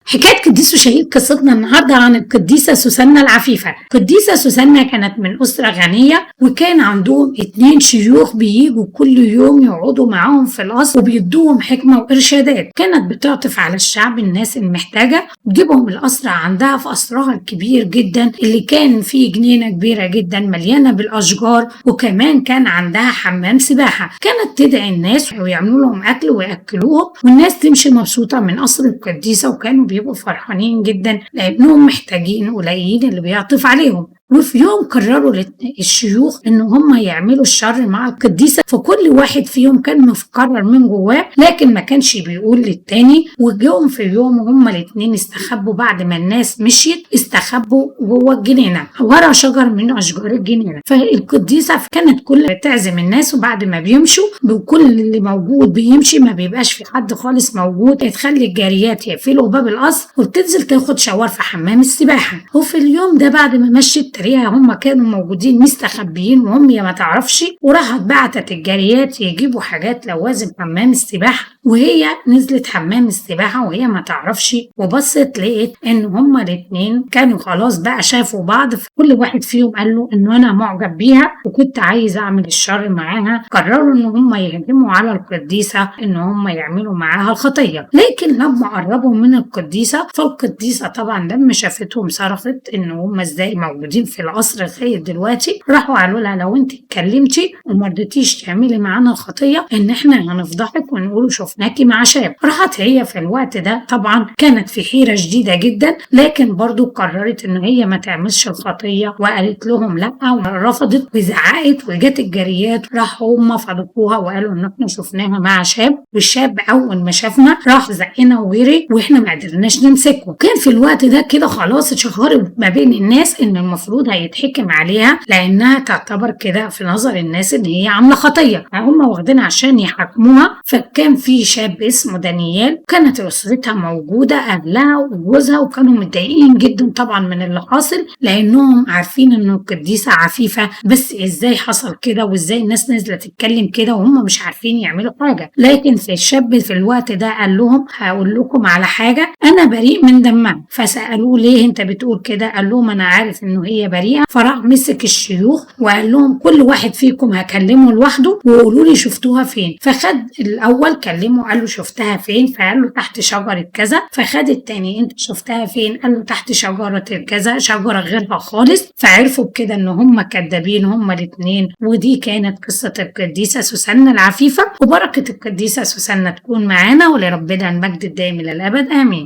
حكاية قديس وشهيد قصتنا النهاردة عن القديسة سوسنة العفيفة. القديسة سوسنة كانت من أسرة غنية، وكان عندهم 2 شيوخ بييجوا كل يوم يقعدوا معاهم في القصر وبيدوهم حكمة وإرشادات. كانت بتعطف على الشعب، الناس المحتاجة، وتجيبهم القصر عندها في قصرها الكبير جدا اللي كان فيه جنينة كبيرة جدا مليانة بالأشجار، وكمان كان عندها حمام سباحة. كانت تدعي الناس ويعملوا لهم أكل ويأكلوهم، والناس تمشي مبسوطة من قصر القديسة، وكانوا بيبقوا فرحانين جدا لأنهم محتاجين قليلين اللي بيعطف عليهم. وفي يوم قرروا الشيوخ ان هم يعملوا الشر مع القديسة، فكل واحد فيهم كان مفكر من جواه لكن ما كانش بيقول للتاني. وجوهم في يوم هما الاتنين استخبوا بعد ما الناس مشيت، استخبوا جوه الجنينة ورا شجر من اشجار الجنينة. فالقديسة كانت كل تعزم الناس، وبعد ما بيمشوا بكل اللي موجود بيمشي، ما بيبقاش في حد خالص موجود، تخلي الجاريات يقفلوا باب القصر وبتنزل تاخد شاور في حمام السباحة. وفي اليوم ده بعد ما مشيت تريها هم كانوا موجودين مستخبيين وهم ما تعرفش، وراحت بعتت الجاريات يجيبوا حاجات لوازم حمام السباحة، وهي نزلت حمام السباحة وهي ما تعرفش، وبصت لقيت ان هما الاتنين كانوا خلاص بقى شافوا بعض. كل واحد فيهم قال له انه انا معجب بيها وكنت عايز اعمل الشر معاها. قرروا ان هما يهجموا على القديسة، ان هما يعملوا معاها الخطية. لكن لما قربوا من القديسة، فالقديسة طبعا لما شافتهم صرخت ان هما ازاي موجودين في القصر لغايه دلوقتي. راحوا قالوا لها لو انت اتكلمتي وما رضيتيش تعملي معانا الخطيه ان احنا هنفضحك ونقول شفناكي مع شاب. راحت هي في الوقت ده طبعا كانت في حيره شديده جدا، لكن برضو قررت ان هي ما تعملش الخطيه وقالت لهم لا، ورفضت وزعقت. وجت الجاريات راحوا هم فضحوها وقالوا ان احنا شفناها مع شاب، والشاب اول ما شافنا راح زقنا وجري واحنا ما قدرناش نمسكه. كان في الوقت ده كده خلاص اتشهرت ما بين الناس ان المفروض هيتحكم عليها لانها تعتبر كده في نظر الناس ان هي عامله خطيه، هم واخدين عشان يحاكموها. فكان في شاب اسمه دانيال، كانت اسرتها موجوده اهلها وجوزها، وكانوا متضايقين جدا طبعا من اللي حاصل لانهم عارفين انه القديسه عفيفه، بس ازاي حصل كده وازاي الناس نازله تتكلم كده وهم مش عارفين يعملوا حاجه. لكن في الشاب في الوقت ده قال لهم هقول لكم على حاجه، انا بريء من دمها. فسالوه ليه انت بتقول كده؟ قال لهم انا عارف انه هي بريئه. فراح مسك الشيوخ وقال لهم كل واحد فيكم هكلمه لوحده وقولوا لي شفتوها فين. فخد الاول كلمه قال له شفتها فين؟ فقال له تحت شجره كذا. فخد التاني انت شفتها فين؟ قال له تحت شجره كذا، شجره غيرها خالص. فعرفوا بكده ان هم كدابين هم الاثنين. ودي كانت قصه القديسه سوسنة العفيفه، وبركه القديسه سوسنة تكون معانا، ولربنا المجد الدائم الى الابد، امين.